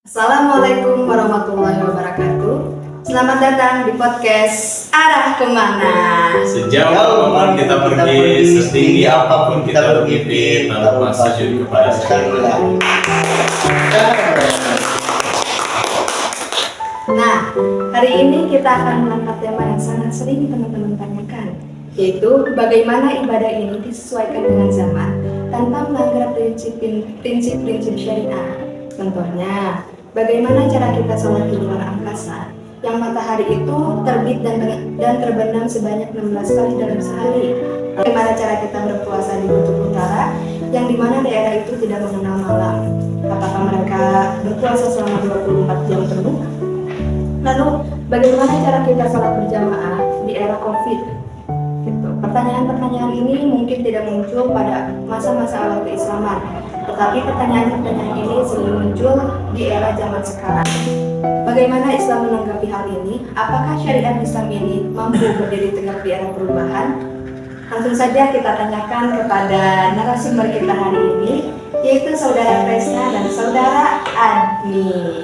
Assalamualaikum warahmatullahi wabarakatuh. Selamat datang di podcast Arah Kemana. Sejauh apapun kita pergi, setinggi apapun kita bermimpi, tanpa sujud kepada Sang Hyang. Nah, hari ini kita akan mengangkat tema yang sangat sering teman-teman tanyakan, yaitu bagaimana ibadah ini disesuaikan dengan zaman tanpa melanggar prinsip-prinsip syariah. Contohnya, bagaimana cara kita sholat di luar angkasa, yang matahari itu terbit dan terbenam sebanyak 16 kali dalam sehari. Bagaimana cara kita berpuasa di kutub utara, yang dimana daerah itu tidak mengenal malam. Apakah mereka berpuasa selama 24 jam penuh? Lalu, bagaimana cara kita sholat berjamaah di era COVID? Gitu. Pertanyaan-pertanyaan ini mungkin tidak muncul pada masa-masa awal keislaman, tetapi pertanyaan-pertanyaan ini sering muncul di era zaman sekarang. Bagaimana Islam menanggapi hal ini? Apakah syariat Islam ini mampu berdiri tegak di era perubahan? Langsung saja kita tanyakan kepada narasumber kita hari ini, yaitu Saudara Kresna dan Saudara Admi.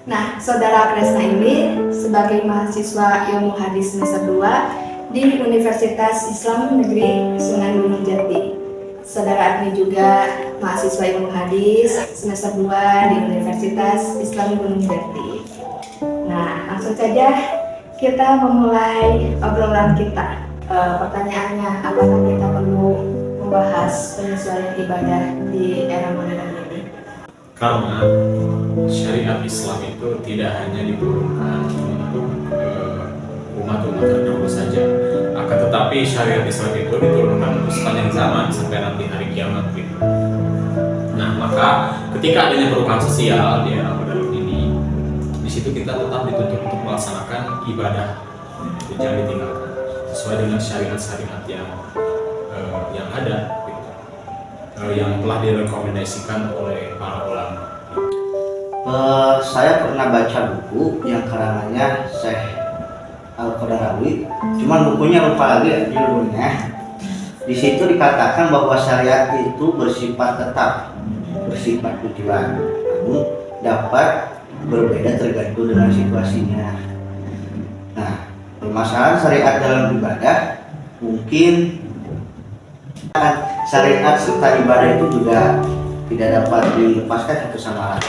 Nah, Saudara Kresna ini sebagai mahasiswa Ilmu Hadis semester 2 di Universitas Islam Negeri Sunan Gunung Jati. Saudara Admi juga mahasiswa Ilmu Hadis semester 2 di Universitas Islam Gunung Jati. Nah, langsung saja kita memulai obrolan kita. Pertanyaannya, apakah kita perlu membahas penyesuaian ibadah di era modern ini? Karena syariat Islam itu tidak hanya diturunkan untuk umat-umat terdahulu saja, akan tetapi syariat Islam itu diturunkan untuk sepanjang zaman sampai nanti hari kiamat gitu. Nah, maka ketika adanya perubahan sosial di era modern ini, di situ kita tetap dituntut untuk melaksanakan ibadah, jangan ditinggalkan sesuai dengan syariat-syariat yang ada, gitu. Yang telah direkomendasikan oleh para ulama. Saya pernah baca buku yang karangannya Syekh Al-Qadarawi, cuman bukunya lupa lagi judulnya. Di situ dikatakan bahwa syariat itu bersifat tetap, bersifat tujuan, namun dapat berbeda tergantung dengan situasinya. Nah, permasalahan syariat dalam ibadah, mungkin syariat serta ibadah itu juga tidak dapat dilepaskan satu sama lain.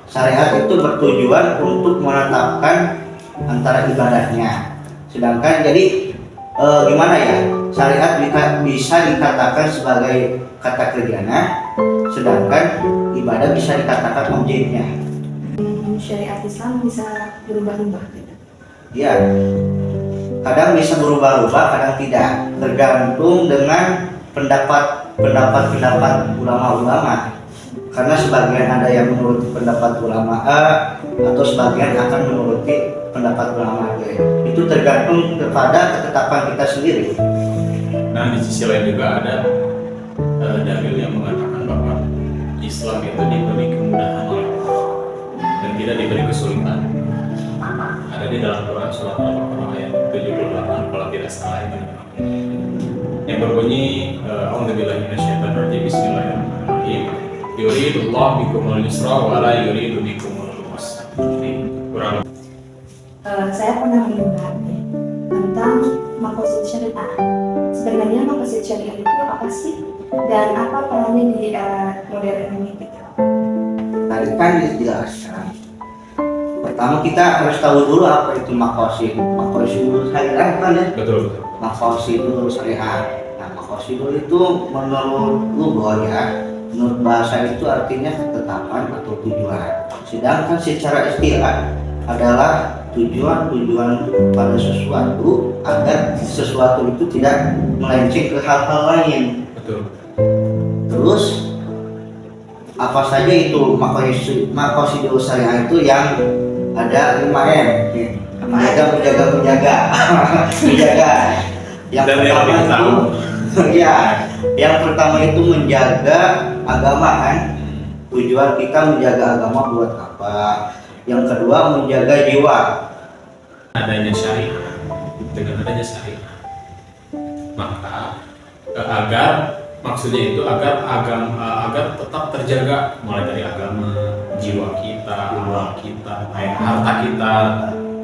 Syariat itu bertujuan untuk menetapkan antara ibadahnya. Sedangkan jadi gimana ya? Syariat bisa dikatakan sebagai kata kerjanya, sedangkan ibadah bisa dikatakan objeknya. Syariat Islam bisa berubah-ubah gitu. Iya. Kadang bisa berubah-ubah, kadang tidak. Tergantung dengan pendapat ulama-ulama. Karena sebagian ada yang menuruti pendapat ulama A atau sebagian akan menuruti pendapat ulama B. Itu tergantung kepada ketetapan kita sendiri. Nah, di sisi lain juga ada dalil yang mengatakan bahwa Islam itu diberi kemudahan oleh Allah dan tidak diberi kesulitan. Ada di dalam Quran surat Al-Baqarah ayat 78 kalau tidak salah itu. Yang berbunyi A'udzubillahi minasyaitonir rajim, bismillahirrahmanirrahim. Yuridullahu bikumul yusra wa la yuridu bikumul usra. Kurang. Saya pernah mendengar tentang maqasid syariah. Sebenarnya maqasid syariah itu apa sih? Dan apa perannya di era modern ini? Tadi kan dijelaskan. Pertama kita harus tahu dulu apa itu maqasid. Maqasid dulu syariah kan ya? Betul. Maqasid dulu syariah. Nah, maqasid dulu itu menurut lugah ya, menurut bahasa itu artinya ketetapan atau tujuan. Sedangkan secara istilah adalah tujuan pada sesuatu agar sesuatu itu tidak melenceng ke hal-hal lain. Betul. Terus apa saja itu maqasid syariah itu yang ada 5M, menjaga. Yang dan pertama itu ya, yang pertama itu menjaga agama kan. Tujuan kita menjaga agama buat apa? Yang kedua menjaga jiwa. Adanya syariah, dengan adanya syariah, maka agar Maksudnya itu agar tetap terjaga mulai dari agama, jiwa kita, amal kita, harta kita,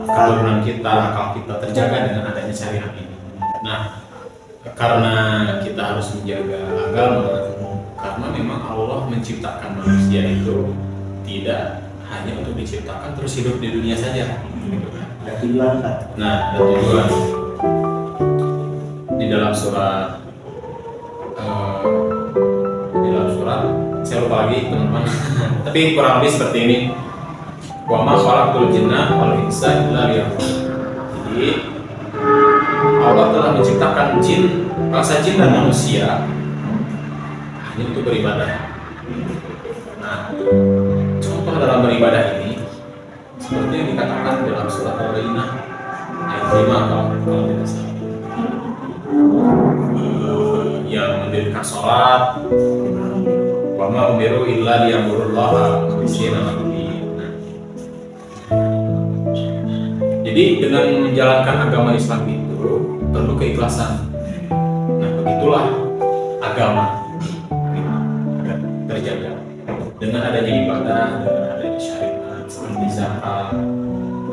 keturunan kita, akal kita terjaga dengan adanya syariat ini. Nah, karena kita harus menjaga agama, karena memang Allah menciptakan manusia itu tidak hanya untuk diciptakan terus hidup di dunia saja, gitu kan? Ada tujuan kan? Nah, ada tujuan di dalam surat saya lupa lagi teman-teman tapi kurang lebih seperti ini, wa ma khalaqtul jinna wal insa illa liya'budun. Jadi Allah telah menciptakan bangsa jin dan manusia hanya untuk beribadah. Nah, contoh dalam beribadah ini seperti yang dikatakan dalam surat Al-Baqarah ayat 5 kalau tidak salah, yang mendirikan sholat, wa ma umiru illa liya'budullaha mukhlishina lahu-d-din. Jadi dengan menjalankan agama Islam itu perlu keikhlasan. Nah, begitulah agama agar terjaga dengan adanya ibadah, dengan adanya syariat seperti zakat,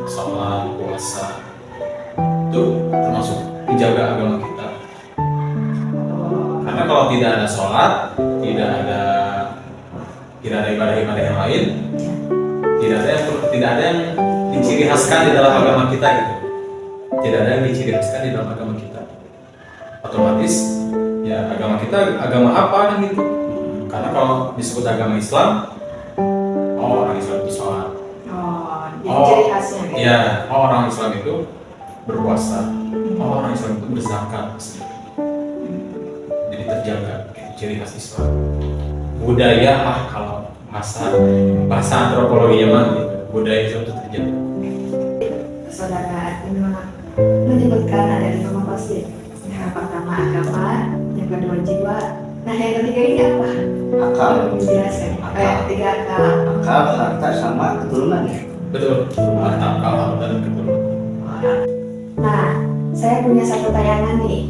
sholat, puasa, itu termasuk menjaga agama kita. Karena kalau tidak ada sholat, tidak ada ibadah-ibadah yang lain, tidak ada yang diciri khaskan di dalam agama kita gitu. Tidak ada yang diciri khaskan di dalam agama kita. Otomatis ya agama kita agama apa kan gitu. Karena kalau disebut agama Islam, orang Islam itu sholat. Jadi ciri khasnya gitu. Ya, orang Islam itu berpuasa. Orang Islam itu berzakat. Jadi terjaga gitu, ciri khas Islam. Budaya kalau bahasa antropologinya mah gitu. Budaya Islam itu terjaga. Saudara menyebutkan ada 5 pasti. Yang pertama agama, yang kedua jiwa. Nah, yang ketiga ini apa? Akal. Jelaskan. Yang ketiga akal. Akal, harta, sama keturunan ya. Betul. Akal dan keturunan. Nah, saya punya satu tayangan nih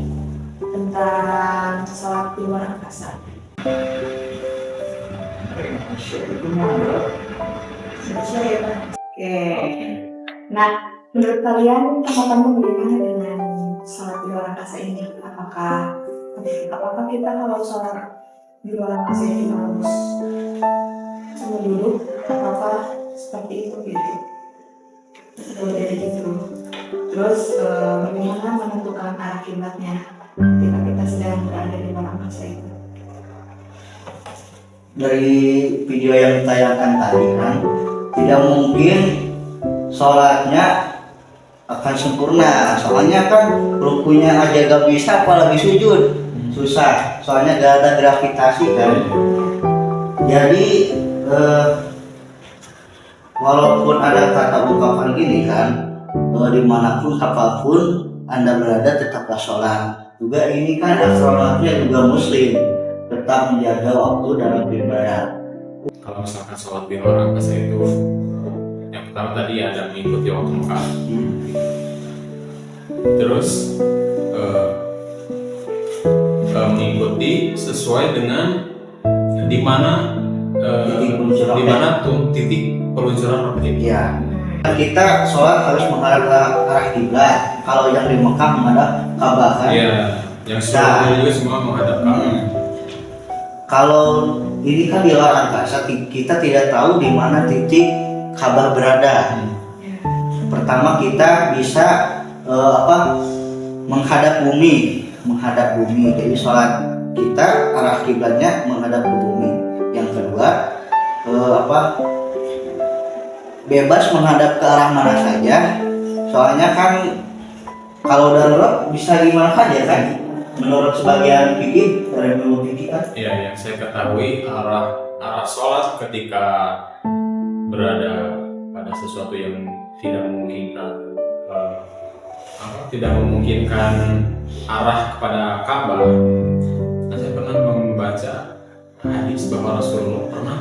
tentang sholat di luar angkasa. Siap ya, Pak? Oke. Nah, menurut kalian tanggapanmu bagaimana dengan sholat di luar angkasa ini? Apakah kita kalau sholat di luar angkasa ini harus sambil duduk atau seperti itu gitu? Kalau dari gitu. Terus bagaimana menentukan arah kiblatnya ketika kita sedang berada di luar angkasa itu? Dari video yang ditayangkan tadi kan, tidak mungkin sholatnya akan sempurna. Soalnya kan rukunya aja gak bisa, apalagi sujud susah. Soalnya gak ada gravitasi kan. Jadi walaupun ada kata ungkapan gini kan, dimanapun apapun Anda berada tetaplah sholat. Juga ini kan astronautnya juga muslim, tetap menjaga waktu dalam beribadah. Kalau misalkan sholat di luar angkasa itu, yang pertama tadi ada mengikuti waktu Mekah. Terus mengikuti sesuai dengan di mana titik peluncuran roket. Ya, kita sholat harus menghadap ke arah kiblat. Kalau yang di Mekah menghadap Ka'bah kan. Iya, yang seluruhnya juga semua menghadap Ka'bah. Kalau ini kan di luar angkasa, kita tidak tahu di mana titik Ka'bah berada. Pertama kita bisa menghadap bumi. Jadi sholat kita arah kiblatnya menghadap ke bumi. Yang kedua bebas menghadap ke arah mana saja. Soalnya kan kalau darurat bisa gimana saja kan. Menurut sebagian fikih, dari ilmu fikih kan. Iya, yang saya ketahui arah sholat ketika berada pada sesuatu yang tidak memungkinkan arah kepada Ka'bah. Nah, saya pernah membaca hadis bahwa Rasulullah pernah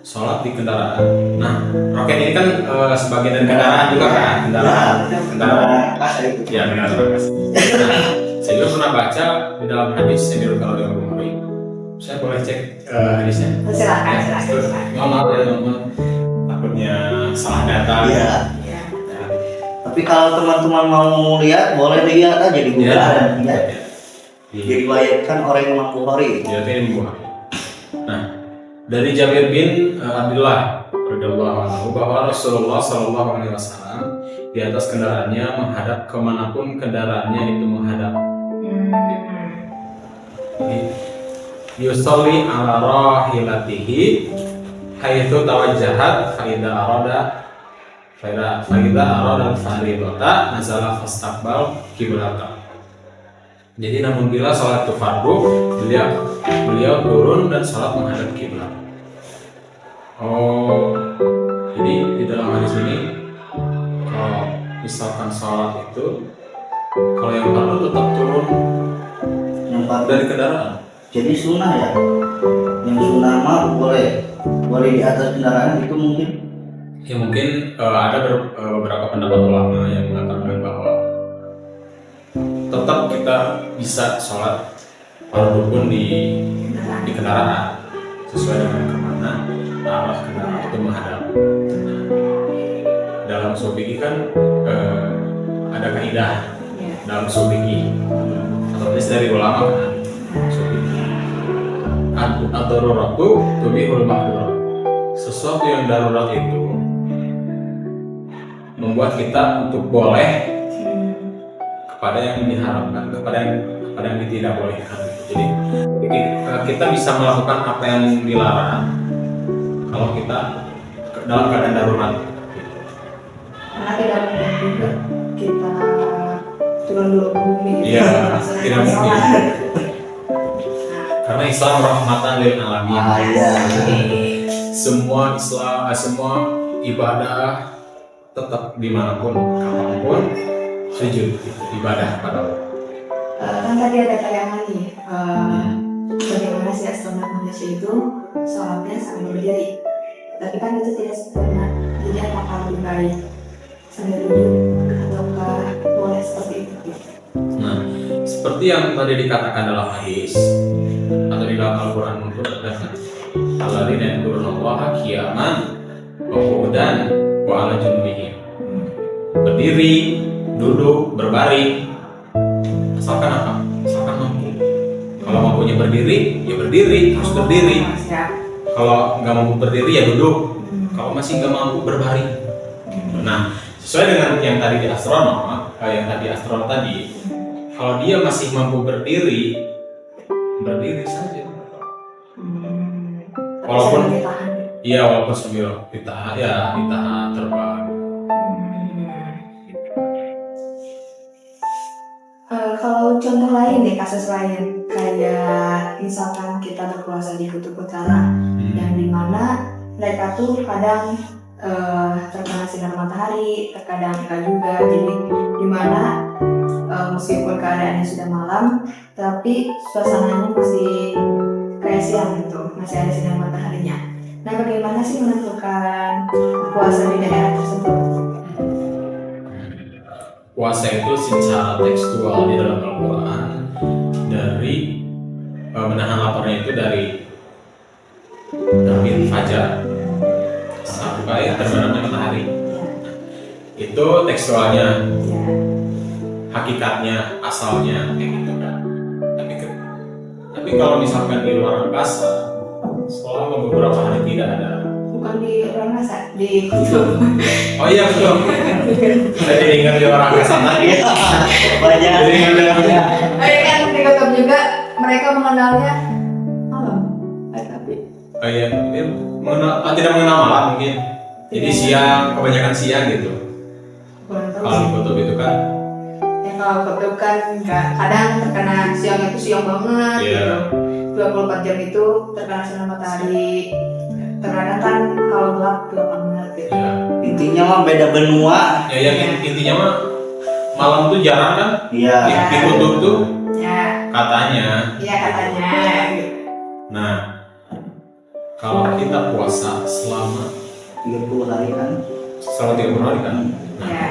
sholat di kendaraan. Nah, roket ini kan sebagian dari kendaraan juga kan, kendaraan. Ya, kendaraan. Nah, saya juga pernah baca di dalam hadis yang diriwayatkan oleh Imam Bukhari Saya boleh cek hadisnya? Silakan, Ya, silakan, terus, silakan. maaf ya teman-teman, takutnya salah data. Iya. Ya. Ya. Tapi kalau teman-teman mau lihat, boleh lihat aja di Google ada. Ya. Diriwayatkan oleh Imam Bukhari. Jadi ini Bukhari. Nah, dari Jabir bin Abdullah radhiyallahu anhu bahwa Rasulullah Shallallahu Alaihi Wasallam di atas kendaraannya menghadap kemanapun kendaraannya itu menghadap. Jadi, yusolli ala rahilatihi haitsu tawajjahat faida arada faridata nazala fastaqbal kiblata. Jadi namun bila sholat itu fardu, beliau turun dan sholat menghadap kiblat. Oh, jadi di dalam hadis ini kalau misalkan sholat itu, kalau yang fardu tetap turun Yang fardu. dari kendaraan. Jadi sunnah ya. Yang sunnah mah boleh di atas kendaraan itu mungkin. Ya mungkin ada beberapa pendapat ulama yang mengatakan bahwa tetap kita bisa sholat walaupun di kendaraan sesuai dengan kemana arah kendaraan itu menghadap. Dalam usul fikih kan ada kaidah dalam usul fikih atau dari ulama kan usul fikih ad-daruratu tubihul mahdurat. Sesuatu yang darurat itu membuat kita untuk boleh kepada yang diharapkan, kepada yang tidak bolehkan. Jadi kita bisa melakukan apa yang dilarang kalau kita dalam keadaan darurat. Karena tidak mungkin juga kita turun dulu ke bumi gitu. Iya, Langsung tidak aja mungkin. sholat. Karena Islam rahmatan lil alamin. Iya. Semua ibadah tetap dimanapun, kapanpun sujud ibadah pada Allah. Kan tadi ada tayangan nih, bagaimana si astronot manusia itu sholatnya sambil berdiri. Tapi kan itu tidak sempurna. Jadi apakah lebih baik sambil duduk ataukah boleh seperti itu? Nah, seperti yang tadi dikatakan dalam hadis atau di dalam Al-Quran pun ada alladzina yadhkurunallaha qiyaman wa qu'udan wa 'ala junubihim. Berdiri, duduk, berbaring, asalkan apa? Asalkan mampu. Kalau mampunya berdiri, ya berdiri, terus berdiri. Siap. Kalau nggak mampu berdiri, ya duduk. Kalau masih nggak mampu, berbaring. Nah, sesuai dengan yang tadi di astronot tadi, kalau dia masih mampu berdiri, berdiri saja. Walaupun Tapi saya iya, walaupun sambil ditahan terbang. Kalau contoh lain nih, kasus lain kayak misalkan kita berpuasa di kutub utara yang dimana mereka tuh kadang terkena sinar matahari, terkadang enggak juga, jadi dimana meskipun keadaannya sudah malam tapi suasananya masih kayak siang gitu, masih ada sinar mataharinya. Nah, bagaimana sih menentukan puasa di daerah tersebut? Puasa itu secara tekstual di dalam Al-Quran dari menahan laparnya itu dari terbit fajar sampai terbenamnya matahari. Itu tekstualnya, hakikatnya, asalnya kayak gitu kan. Tapi kalau misalkan di luar angkasa, selama beberapa hari tidak ada. Bukan di orang masa, di kutub. Oh iya betul. Saya jadi ingat di orang angkasa lagi. Banyak. Jadi ingat Kan di kutub juga mereka mengenalnya malam. Tapi oh iya, tidak mengenal malam mungkin. Jadi siang, kebanyakan siang gitu. kurang tahu Kalau sih. di kutub itu kan, Ya kalau kutub kan kadang terkena siang itu siang banget Iya. gitu. 24 jam itu terkena sinar matahari. Terkadang kan kalau gelap 8 menit gitu. ya, Intinya mah beda benua. intinya mah malam tuh jarang kan. Iya. Di kutub tuh Ya, katanya. iya katanya. Nah, kalau kita puasa selama 30 hari kan. 30 hari kan. Nah, Ya.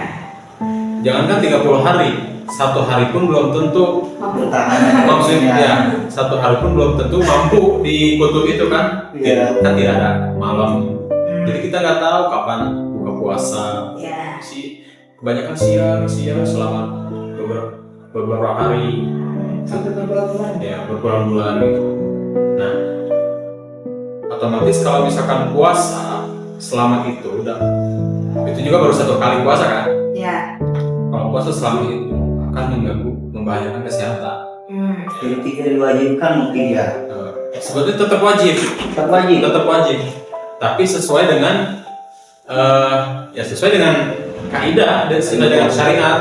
jangankan 30 hari, satu hari pun belum tentu bertahan. maksudnya ya, satu hari pun belum tentu mampu di kutub itu kan. Iya. Kan tidak ada malam. Jadi kita nggak tahu kapan buka puasa. Ya. Kebanyakan siang selama beberapa hari, Sampai beberapa bulan. ya berbulan-bulan gitu. Nah, otomatis kalau misalkan puasa selama itu juga baru satu kali puasa kan. Ya. Kalau puasa selama itu akan mengganggu, membahayakan kesehatan. Jadi tidak diwajibkan mungkin ya. Sebetulnya tetap wajib, tapi sesuai dengan sesuai dengan kaidah dan sesuai dengan syariat.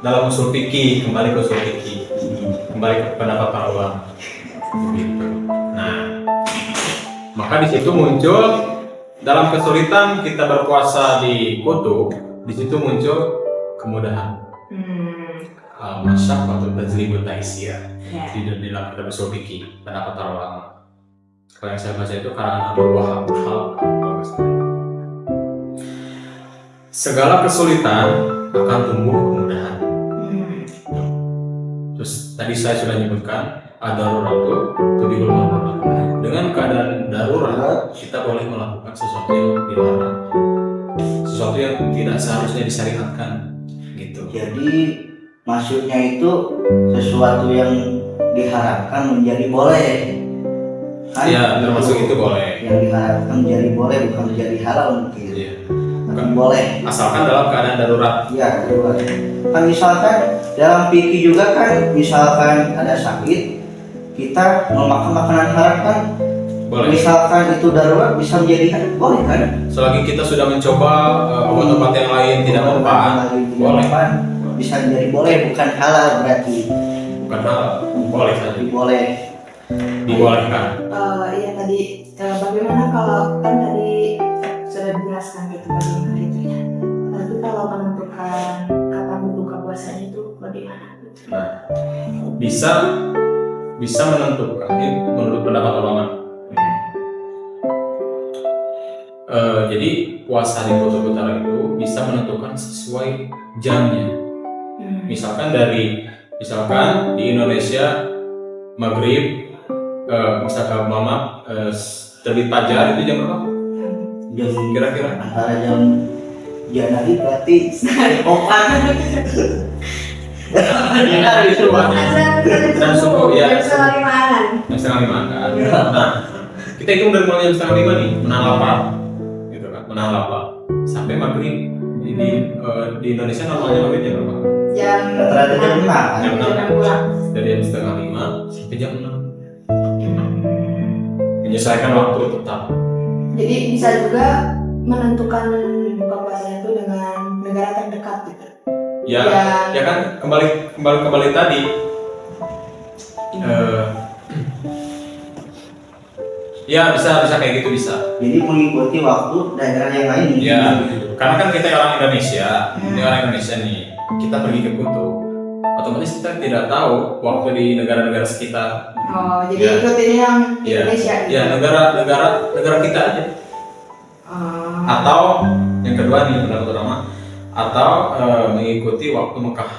Dalam usul fikih, kembali ke usul fikih, kembali ke pendapat para ulama. Begitu. Nah, maka di situ muncul dalam kesulitan kita berpuasa di kutub, di situ muncul kemudahan. Masyak atau tajlibut taisir di dalam kitab usul fikih, pendapat para ulama. Kalau yang saya baca itu karangan Abdul Wahab segala kesulitan akan tumbuh kemudahan. Terus tadi saya sudah menyebutkan ad-daruratu tubihul mahdurat. Dengan keadaan darurat kita boleh melakukan sesuatu yang dilarang, sesuatu yang tidak seharusnya disyariatkan gitu. Jadi maksudnya itu sesuatu yang diharapkan menjadi boleh. Kan? Ya, termasuk itu boleh. Yang diharapkan menjadi boleh bukan menjadi halal mungkin. Iya. Bukan boleh. Asalkan dalam keadaan darurat. Ya, darurat. Kan misalkan dalam fikih juga kan, misalkan ada sakit, kita memakan makanan haram kan, Boleh. misalkan itu darurat bisa menjadi boleh kan? Selagi kita sudah mencoba obat-obat yang lain tidak mempan, boleh. Bisa menjadi boleh, bukan halal berarti. Bukan halal, boleh saja. Boleh. Dibolehkan. Iya tadi bagaimana kalau kan tadi sudah dijelaskan gitu bagaimana itu ya. Tapi kalau menentukan kapan buka puasanya itu bagaimana? Nah, bisa menentukan ini menurut pendapat ulama. Jadi puasa di kutub utara itu bisa menentukan sesuai jamnya. Misalkan di Indonesia maghrib, misalkan mama terbit fajar itu jam berapa? Jam Kira-kira? antara jam Januari berarti opat. Hari itu dan subuh ya. Jam 4:30 Jam setengah 5 kan. Nah, kita hitung dari mulai jam setengah 5 nih, menahan lapar, gitu kan, menahan lapar sampai maghrib. Di Indonesia normalnya maghrib jam berapa? Jam Rata-rata jam 6 kan? Jam 6. Jam pulang. Dari jam setengah 5 sampai jam 6. Menyesuaikan waktu tetap. Jadi bisa juga menentukan buka puasanya itu dengan negara terdekat gitu. Ya kan kembali tadi. Ya bisa kayak gitu bisa. Jadi mengikuti waktu daerah yang lain. Ya, karena kan kita orang Indonesia, ini orang Indonesia nih, kita pergi ke kutub, otomatis kita tidak tahu waktu di negara-negara sekitar. Oh, jadi Ya. ikutin yang Ya, Indonesia. ya negara kita aja. Atau yang kedua nih pendapat utama, atau mengikuti waktu Mekah,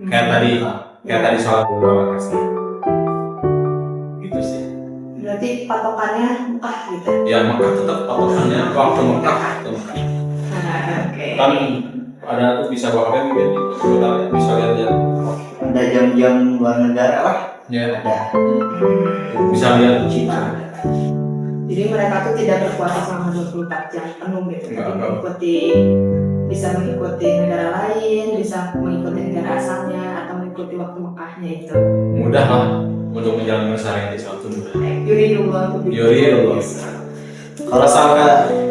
kayak tadi sholat beberapa kali. Gitu sih. Berarti patokannya Mekah gitu. Ya Mekah tetap patokannya waktu Mekah. Oke. Kan ada tuh bisa bahkan gitu, sebetulnya bisa lihat ya. Ada jam-jam luar negara lah. Ya. Ada. Bisa lihat Cina. Jadi mereka tuh tidak berpuasa selama 24 jam penuh gitu. Enggak. Bisa mengikuti negara lain, bisa mengikuti negara asalnya atau mengikuti waktu Mekahnya itu. mudah lah untuk menjalankan syariat Islam itu mudah. Yuridullah.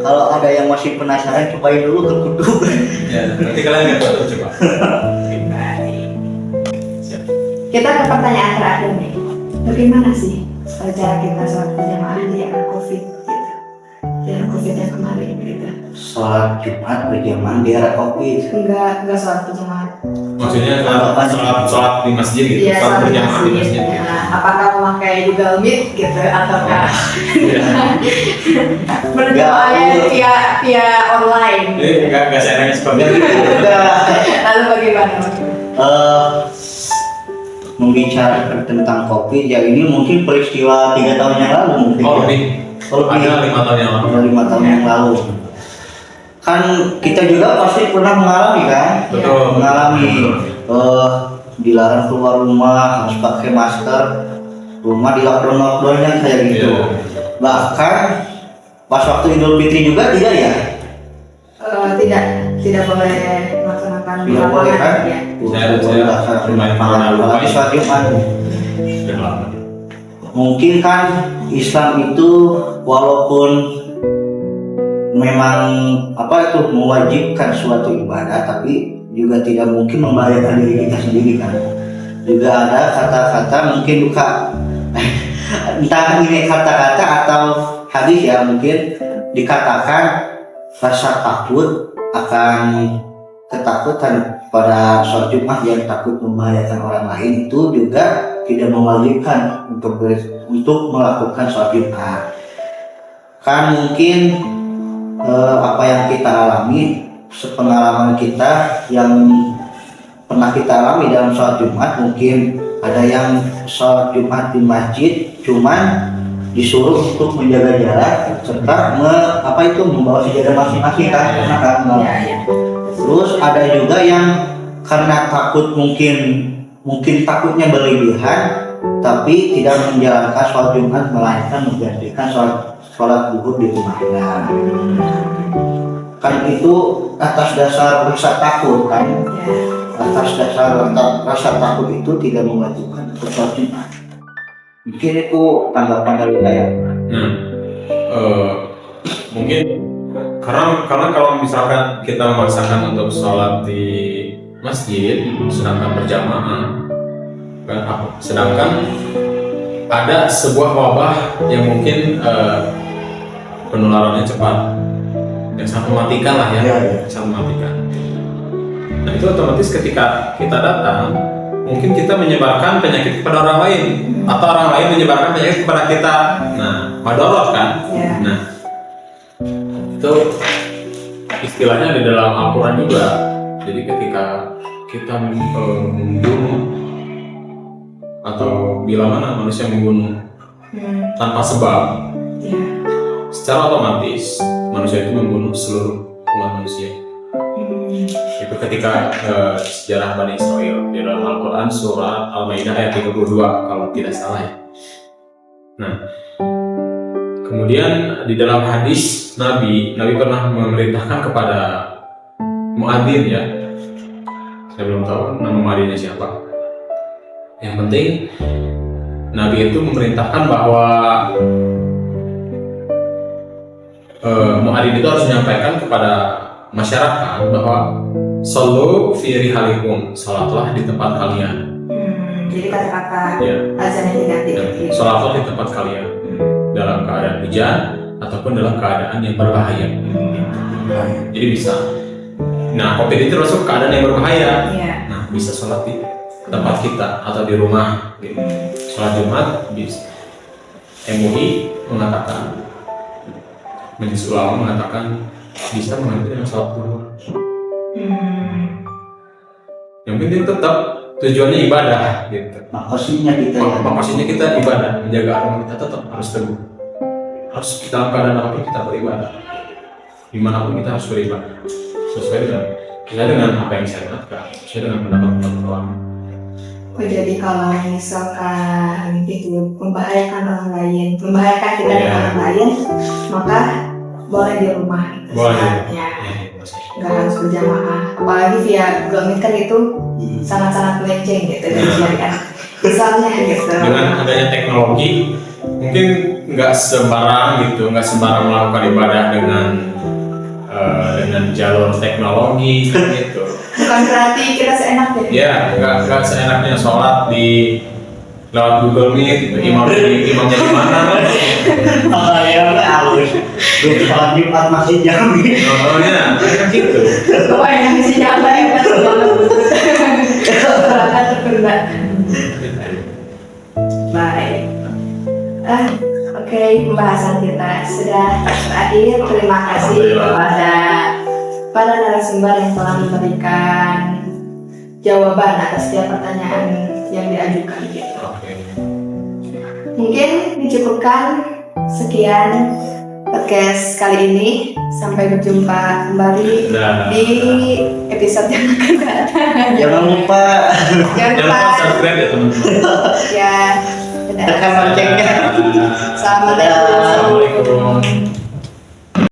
Kalau ada yang masih penasaran, cobain dulu ke kutub. Ya, nanti kalian lihat foto coba. Siap. Kita ke pertanyaan terakhir nih. Bagaimana sih cara kita sholat berjamaah di era COVID gitu? Di era COVID yang kemarin gitu. Sholat Jumat berjamaah di era Covid. Enggak sholat berjamaah. Maksudnya sholat di masjid gitu, Iya, sholat berjamaah di masjid. Ya, apakah memakai Google Meet gitu ataukah berjamaahnya via online? Jadi nggak saya nanya seperti itu. Lalu bagaimana? membicarakan tentang kopi, ya ini mungkin peristiwa 3 tahun yang lalu mungkin. Oh, ya. lebih. Ada 5 tahun yang lalu. Ada 5 tahun yang lalu. Kan kita juga pasti pernah mengalami kan? Betul. Mengalami dilarang keluar rumah, harus pakai masker, rumah di lockdown yang kayak gitu. Iya. Bahkan pas waktu Idul Fitri juga tidak ya? Tidak boleh melaksanakan Tidak boleh kan? ya. Saya lumayan pernah Apalagi sholat Jumat. Sudah lama. Mungkin kan Islam itu walaupun memang mewajibkan suatu ibadah, tapi juga tidak mungkin membahayakan diri kita sendiri kan. Juga ada kata-kata mungkin entah ini kata-kata atau hadis ya, mungkin dikatakan rasa takut akan ketakutan pada sholat Jumat yang takut membahayakan orang lain itu juga tidak mewajibkan untuk melakukan sholat Jumat. Kan mungkin apa yang kita alami, sepengalaman kita yang pernah kita alami dalam sholat Jumat, mungkin ada yang sholat Jumat di masjid cuman disuruh untuk menjaga jarak serta membawa sejadah masing-masing kan, pernah kan? Ya. Terus ada juga yang karena takut mungkin takutnya berlebihan tapi tidak menjalankan sholat Jumat, melainkan menggantikan sholat zuhur di rumahnya. Kan itu atas dasar rasa takut kan? Atas dasar rasa takut itu tidak mewajibkan untuk sholat Jumat. Mungkin itu tanggapan dari saya. Mungkin karena kalau misalkan kita memaksakan untuk sholat di masjid, sedangkan berjamaah, sedangkan ada sebuah wabah yang mungkin penularannya cepat, yang sangat mematikan lah ya, sangat mematikan. Nah itu otomatis ketika kita datang, mungkin kita menyebarkan penyakit kepada orang lain, atau orang lain menyebarkan penyakit kepada kita. Nah, madorot kan? Ya. Nah, itu istilahnya di dalam Al-Quran juga. Jadi ketika kita membunuh, atau bila mana manusia membunuh tanpa sebab, Ya. secara otomatis manusia itu membunuh seluruh umat manusia. Itu ketika sejarah Bani Israel di dalam Al-Quran surat Al-Maidah ayat 32 kalau tidak salah ya. Nah, kemudian di dalam hadis Nabi pernah memerintahkan kepada muadzin ya. Saya belum tahu nama muadzinnya siapa. Yang penting Nabi itu memerintahkan bahwa muadzin itu harus menyampaikan kepada masyarakat bahwa sallu fi rihalikum, salatlah di tempat kalian. Jadi kata-kata Ya. azan yang diganti. Salatlah di tempat kalian dalam keadaan hujan ataupun dalam keadaan yang berbahaya. Jadi bisa. Nah, COVID itu termasuk keadaan yang berbahaya. Iya. Nah, bisa sholat di tempat kita atau di rumah. Gitu. Sholat Jumat bisa. MUI mengatakan, Majelis Ulama mengatakan bisa mengganti dengan sholat zuhur. Yang penting tetap tujuannya ibadah gitu. Maksudnya kita Maksudnya kita ibadah, menjaga agama kita tetap harus teguh. Harus dalam keadaan apapun kita beribadah. Dimanapun kita harus beribadah. Sesuai dengan apa yang saya katakan, sesuai dengan pendapat ulama. Jadi kalau misalkan itu membahayakan orang lain, membahayakan kita dan orang lain, maka boleh di rumah. Boleh. Ya. Nggak harus berjamaah. Apalagi via Google Meet kan itu sangat-sangat melenceng gitu dari syariat Islamnya gitu. Dengan adanya teknologi, mungkin nggak sembarang melakukan ibadah dengan jalur teknologi gitu. Bukan berarti kita seenaknya. Ya, nggak seenaknya sholat di lewat Google Meet, gitu. Imamnya di mana? yang halus. Sholat Jumat masih jam. Oh ya, kan gitu. Wah, yang isi nyata ya kan banget terkena. Baik. Oke, pembahasan kita sudah berakhir. Terima kasih kepada para narasumber yang telah memberikan jawaban atas setiap pertanyaan yang diajukan gitu. Oke. Mungkin dicukupkan sekian podcast kali ini. Sampai berjumpa kembali di episode yang akan datang. Jangan lupa Jangan Jangan lupa lupa subscribe ya teman-teman. ya. Dadah. tekan loncengnya. Assalamualaikum. Assalamualaikum.